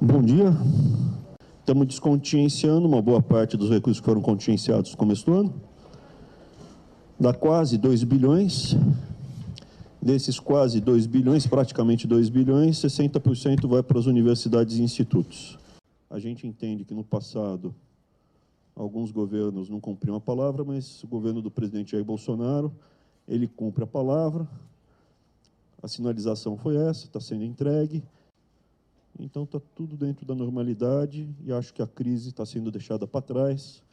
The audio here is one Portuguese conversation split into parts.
Bom dia. Estamos descontingenciando uma boa parte dos recursos que foram contingenciados no começo do ano. Dá quase 2 bilhões. Desses quase 2 bilhões, praticamente 2 bilhões, 60% vai para as universidades e institutos. A gente entende que no passado alguns governos não cumpriam a palavra, mas o governo do presidente Jair Bolsonaro, ele cumpre a palavra. A sinalização foi essa, está sendo entregue. Então está tudo dentro da normalidade e acho que a crise está sendo deixada para trás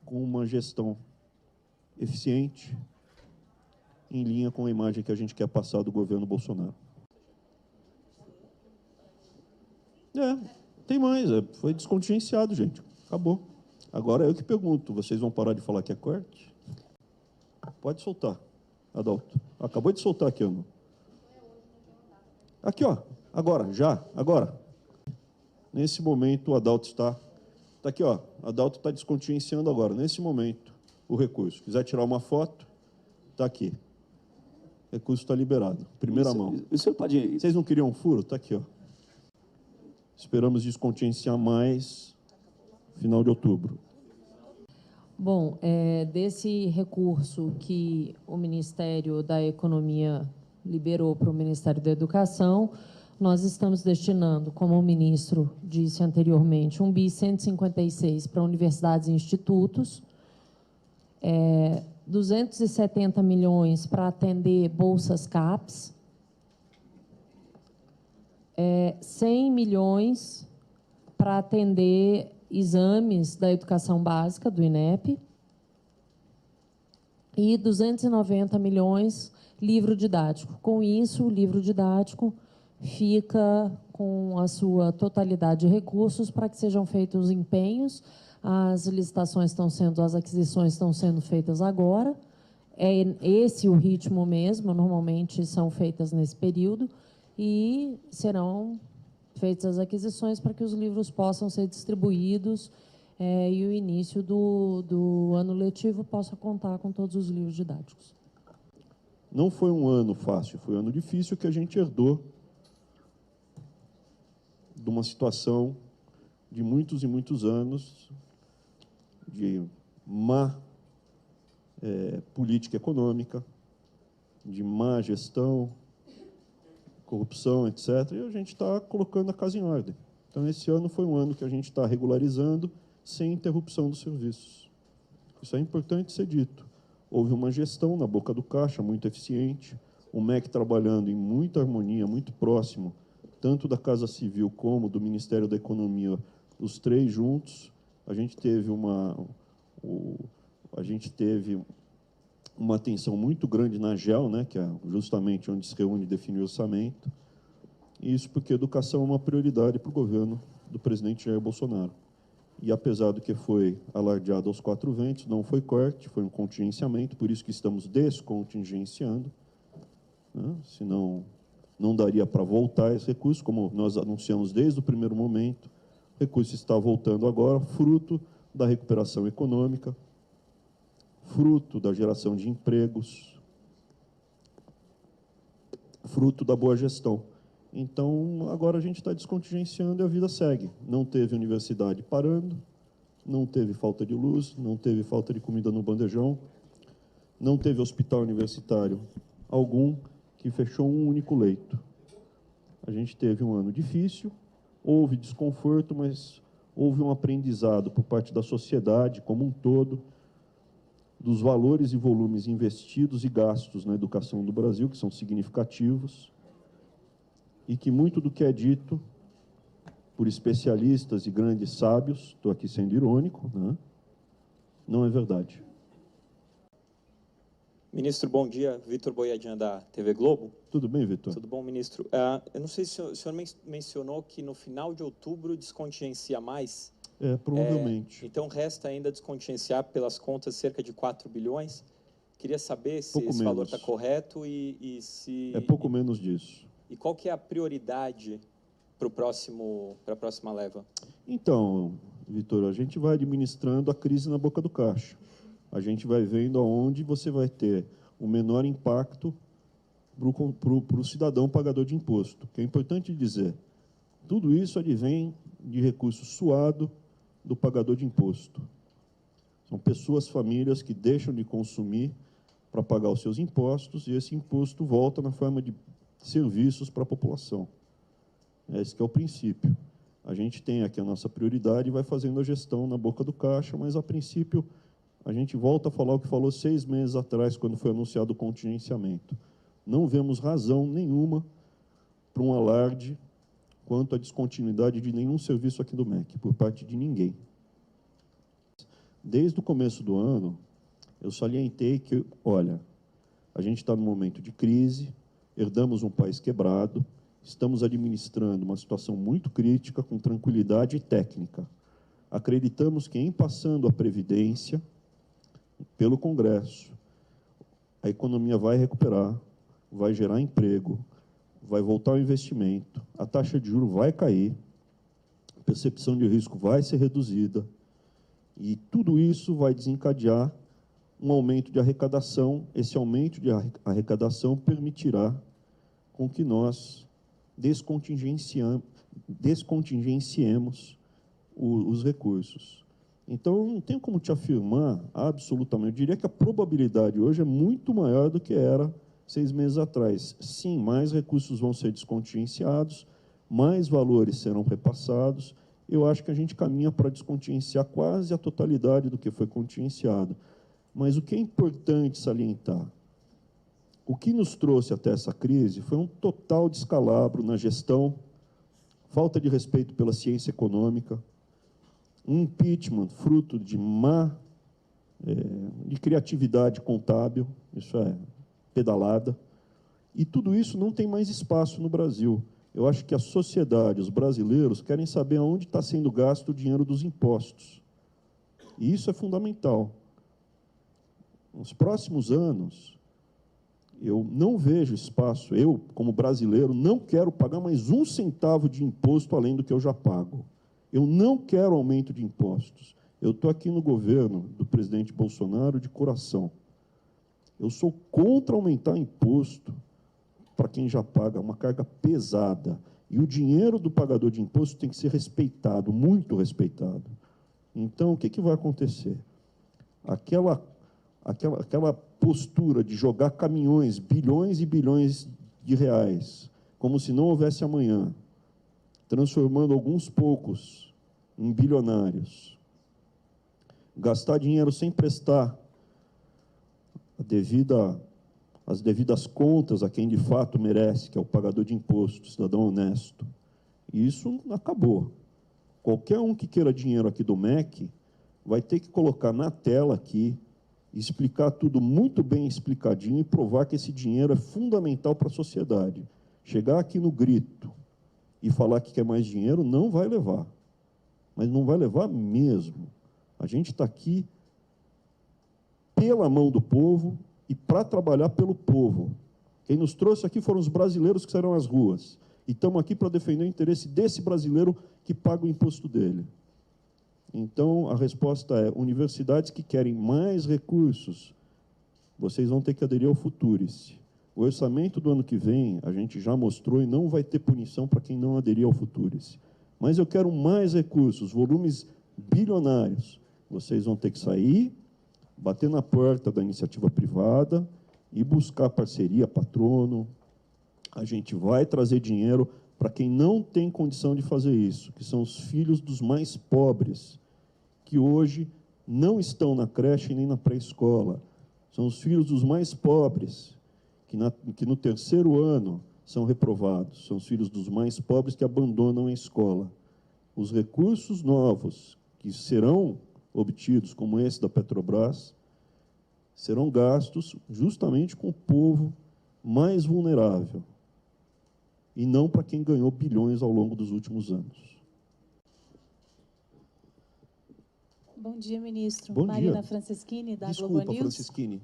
com uma gestão eficiente, em linha com a imagem que a gente quer passar do governo Bolsonaro. Tem mais, foi descontingenciado, gente. Acabou. Agora eu que pergunto, vocês vão parar de falar que é corte? Pode soltar, Adalto. Acabou de soltar aqui, Ana. Aqui, ó. Agora, já, agora. Nesse momento, o Adalto está aqui, ó. O Adalto está descontingenciando agora, nesse momento, o recurso. Quiser tirar uma foto, está aqui. O recurso está liberado. Primeira mão. O senhor pode... Vocês não queriam um furo? Está aqui, ó. Esperamos descontingenciar mais final de outubro. Bom, desse recurso que o Ministério da Economia liberou para o Ministério da Educação, nós estamos destinando, como o ministro disse anteriormente, 1.156 para universidades e institutos, 270 milhões para atender bolsas CAPES, 100 milhões para atender exames da educação básica, do INEP, e 290 milhões livro didático. Com isso, o livro didático fica com a sua totalidade de recursos para que sejam feitos os empenhos. As licitações as aquisições estão sendo feitas agora. É esse o ritmo mesmo, normalmente são feitas nesse período, e serão feitas as aquisições para que os livros possam ser distribuídos e o início do ano letivo possa contar com todos os livros didáticos. Não foi um ano fácil, foi um ano difícil que a gente herdou de uma situação de muitos e muitos anos de má política econômica, de má gestão, corrupção, etc. E a gente está colocando a casa em ordem. Então, esse ano foi um ano que a gente está regularizando sem interrupção dos serviços. Isso é importante ser dito. Houve uma gestão na boca do caixa muito eficiente, o MEC trabalhando em muita harmonia, muito próximo, tanto da Casa Civil como do Ministério da Economia, os três juntos. A gente teve uma atenção muito grande na AGEL, né, que é justamente onde se reúne e define o orçamento. Isso porque a educação é uma prioridade para o governo do presidente Jair Bolsonaro. E apesar do que foi alardeado aos quatro ventos, não foi corte, foi um contingenciamento, por isso que estamos descontingenciando, né? Senão não daria para voltar esse recurso, como nós anunciamos desde o primeiro momento. O recurso está voltando agora, fruto da recuperação econômica, fruto da geração de empregos, fruto da boa gestão. Então, agora a gente está descontingenciando e a vida segue. Não teve universidade parando, não teve falta de luz, não teve falta de comida no bandejão, não teve hospital universitário algum que fechou um único leito. A gente teve um ano difícil, houve desconforto, mas houve um aprendizado por parte da sociedade como um todo, dos valores e volumes investidos e gastos na educação do Brasil, que são significativos, e que muito do que é dito por especialistas e grandes sábios, estou aqui sendo irônico, né, não é verdade. Ministro, bom dia. Vitor Boiadinha, da TV Globo. Tudo bem, Vitor? Tudo bom, ministro? Eu não sei se o senhor mencionou que no final de outubro descontingencia mais. Provavelmente. Então, resta ainda descontingenciar pelas contas cerca de 4 bilhões. Queria saber se esse valor está correto e se... É pouco menos disso. E qual que é a prioridade para a próxima leva? Então, Vitor, a gente vai administrando a crise na boca do caixa. A gente vai vendo aonde você vai ter o menor impacto para o cidadão pagador de imposto. Que é importante dizer, Tudo isso advém de recurso suado do pagador de imposto. São pessoas, famílias que deixam de consumir para pagar os seus impostos, e esse imposto volta na forma de serviços para a população. Esse que é o princípio. A gente tem aqui a nossa prioridade e vai fazendo a gestão na boca do caixa, mas, a princípio, a gente volta a falar o que falou 6 meses atrás, quando foi anunciado o contingenciamento. Não vemos razão nenhuma para um alarde quanto à descontinuidade de nenhum serviço aqui do MEC, por parte de ninguém. Desde o começo do ano, eu salientei que, olha, a gente está num momento de crise, herdamos um país quebrado, estamos administrando uma situação muito crítica, com tranquilidade e técnica. Acreditamos que, em passando a Previdência pelo Congresso, a economia vai recuperar, vai gerar emprego, vai voltar ao investimento, a taxa de juros vai cair, a percepção de risco vai ser reduzida, e tudo isso vai desencadear um aumento de arrecadação. Esse aumento de arrecadação permitirá com que nós descontingenciemos os recursos. Então, eu não tenho como te afirmar absolutamente. Eu diria que a probabilidade hoje é muito maior do que era 6 meses atrás. Sim, mais recursos vão ser descontingenciados, mais valores serão repassados. Eu acho que a gente caminha para descontingenciar quase a totalidade do que foi contingenciado. Mas o que é importante salientar? O que nos trouxe até essa crise foi um total descalabro na gestão, falta de respeito pela ciência econômica, um impeachment fruto de de criatividade contábil, isso é pedalada, e tudo isso não tem mais espaço no Brasil. Eu acho que a sociedade, os brasileiros, querem saber aonde está sendo gasto o dinheiro dos impostos. E isso é fundamental. Nos próximos anos, eu não vejo espaço, eu, como brasileiro, não quero pagar mais 1 centavo de imposto além do que eu já pago. Eu não quero aumento de impostos. Eu estou aqui no governo do presidente Bolsonaro de coração. Eu sou contra aumentar imposto para quem já paga, uma carga pesada. E o dinheiro do pagador de imposto tem que ser respeitado, muito respeitado. Então, o que vai acontecer? Aquela postura de jogar caminhões, bilhões e bilhões de reais, como se não houvesse amanhã, transformando alguns poucos em bilionários, gastar dinheiro sem prestar as devidas contas a quem de fato merece, que é o pagador de imposto, cidadão honesto. E isso acabou. Qualquer um que queira dinheiro aqui do MEC vai ter que colocar na tela aqui, explicar tudo muito bem explicadinho e provar que esse dinheiro é fundamental para a sociedade. Chegar aqui no grito e falar que quer mais dinheiro, não vai levar. Mas não vai levar mesmo. A gente está aqui pela mão do povo e para trabalhar pelo povo. Quem nos trouxe aqui foram os brasileiros que saíram às ruas. E estamos aqui para defender o interesse desse brasileiro que paga o imposto dele. Então, a resposta é: universidades que querem mais recursos, vocês vão ter que aderir ao Futurice. O orçamento do ano que vem, a gente já mostrou, e não vai ter punição para quem não aderir ao Futurice. Mas eu quero mais recursos, volumes bilionários. Vocês vão ter que sair, bater na porta da iniciativa privada e buscar parceria, patrono. A gente vai trazer dinheiro para quem não tem condição de fazer isso, que são os filhos dos mais pobres, que hoje não estão na creche nem na pré-escola. São os filhos dos mais pobres, que no 3º ano são reprovados. São os filhos dos mais pobres que abandonam a escola. Os recursos novos que serão obtidos, como esse da Petrobras, serão gastos justamente com o povo mais vulnerável, e não para quem ganhou bilhões ao longo dos últimos anos. Bom dia, ministro. Bom Marina dia. Franceschini, da Desculpa, Globo News. Franceschini.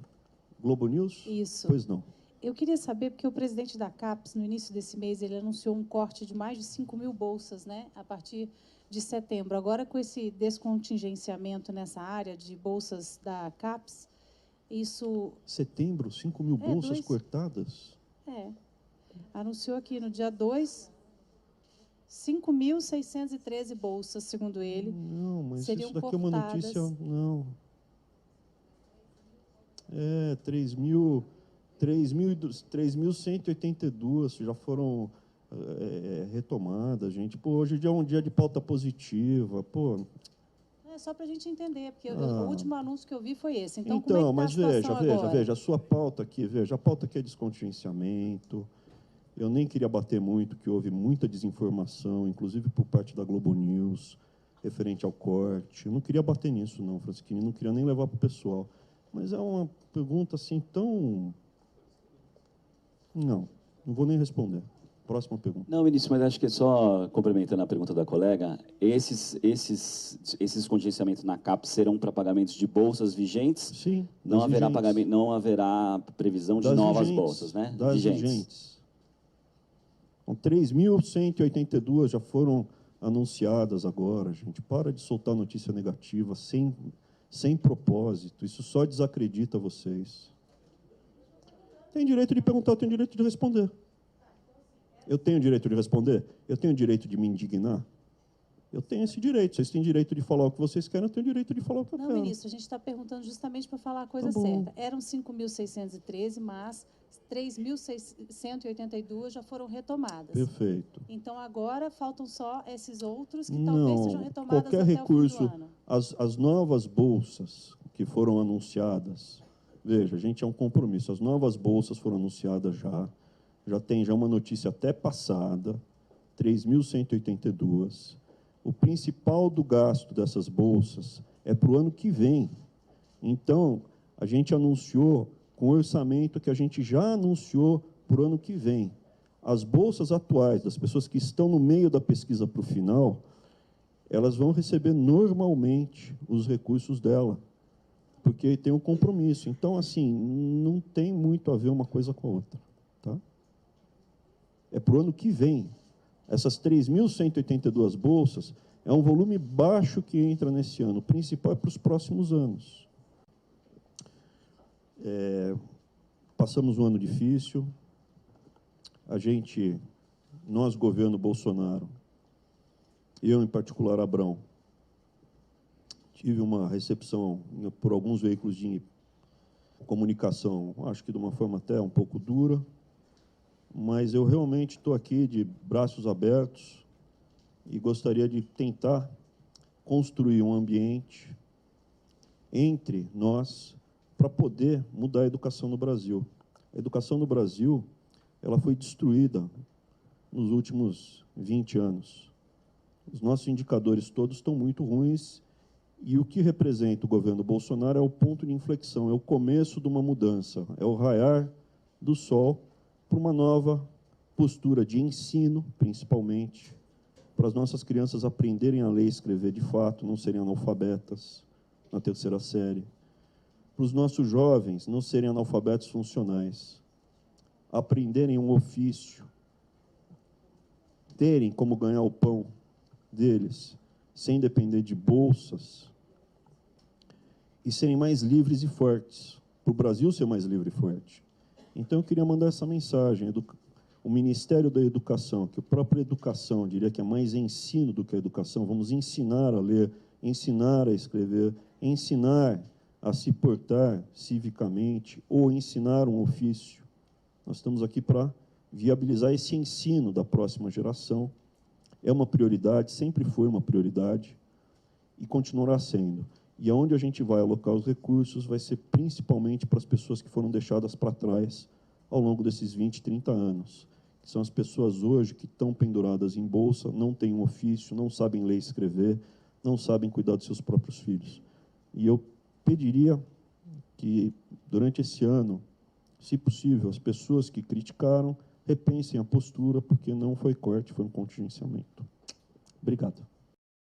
Globo News? Isso. Pois não. Eu queria saber, porque o presidente da CAPES, no início desse mês, ele anunciou um corte de mais de 5.000 bolsas, né, a partir de setembro. Agora, com esse descontingenciamento nessa área de bolsas da CAPES, isso... Setembro, 5.000 bolsas cortadas? Anunciou aqui no dia 2, 5.613 bolsas, segundo ele. Não, mas seriam isso daqui é uma cortadas. notícia... Não. É, 3.182 já foram retomadas, gente. Pô, hoje é um dia de pauta positiva, pô. É só para a gente entender, porque o último anúncio que eu vi foi esse. Então, como é que Então, está a mas situação agora? veja, a sua pauta aqui, veja, a pauta aqui é descontingenciamento. Eu nem queria bater muito, que houve muita desinformação, inclusive por parte da Globo News, referente ao corte. Eu não queria bater nisso, não, Francisquini, não queria nem levar para o pessoal. Mas é uma pergunta assim tão... Não vou nem responder. Próxima pergunta. Não, ministro, mas acho que só complementando a pergunta da colega, esses contingenciamentos na CAPES serão para pagamentos de bolsas vigentes? Sim. Não haverá vigentes. pagamento, não haverá previsão de Das novas vigentes, bolsas, né? Das vigentes. Então, 3.182 já foram anunciadas agora, gente. Para de soltar notícia negativa sem propósito. Isso só desacredita vocês. Tem direito de perguntar, eu tenho direito de responder. Eu tenho direito de responder? Eu tenho direito de me indignar? Eu tenho esse direito. Vocês têm direito de falar o que vocês querem, eu tenho direito de falar o que eu Não, quero. ministro, a gente está perguntando justamente para falar a coisa Tá bom. certa. Eram 5.613, mas 3.682 já foram retomadas. Perfeito. Então, agora faltam só esses outros que Não, talvez sejam retomadas qualquer até recurso, o fim do ano. as novas bolsas que foram anunciadas, veja, a gente é um compromisso, as novas bolsas foram anunciadas já tem uma notícia até passada, 3.182. O principal do gasto dessas bolsas é para o ano que vem. Então, a gente anunciou com o orçamento que a gente já anunciou para o ano que vem. As bolsas atuais das pessoas que estão no meio da pesquisa para o final, elas vão receber normalmente os recursos dela, porque tem um compromisso. Então, assim, não tem muito a ver uma coisa com a outra. Tá? É para o ano que vem. Essas 3.182 bolsas é um volume baixo que entra nesse ano. O principal é para os próximos anos. Passamos um ano difícil. Nós, governo Bolsonaro, eu, em particular, Abrão, tive uma recepção por alguns veículos de comunicação, acho que de uma forma até um pouco dura, mas eu realmente estou aqui de braços abertos e gostaria de tentar construir um ambiente entre nós para poder mudar a educação no Brasil. A educação no Brasil, ela foi destruída nos últimos 20 anos. Os nossos indicadores todos estão muito ruins e o que representa o governo Bolsonaro é o ponto de inflexão, é o começo de uma mudança, é o raiar do sol para uma nova postura de ensino, principalmente, para as nossas crianças aprenderem a ler e escrever de fato, não serem analfabetas na terceira série, para os nossos jovens não serem analfabetos funcionais, aprenderem um ofício, terem como ganhar o pão deles, sem depender de bolsas, e serem mais livres e fortes, para o Brasil ser mais livre e forte. Então, eu queria mandar essa mensagem. O Ministério da Educação, que a própria educação, eu diria que é mais ensino do que a educação, vamos ensinar a ler, ensinar a escrever, ensinar a se portar civicamente ou ensinar um ofício. Nós estamos aqui para viabilizar esse ensino da próxima geração. É uma prioridade, sempre foi uma prioridade e continuará sendo. E aonde a gente vai alocar os recursos vai ser principalmente para as pessoas que foram deixadas para trás ao longo desses 20, 30 anos, que são as pessoas hoje que estão penduradas em bolsa, não têm um ofício, não sabem ler e escrever, não sabem cuidar dos seus próprios filhos. E eu pediria que, durante esse ano, se possível, as pessoas que criticaram repensem a postura, porque não foi corte, foi um contingenciamento. Obrigado.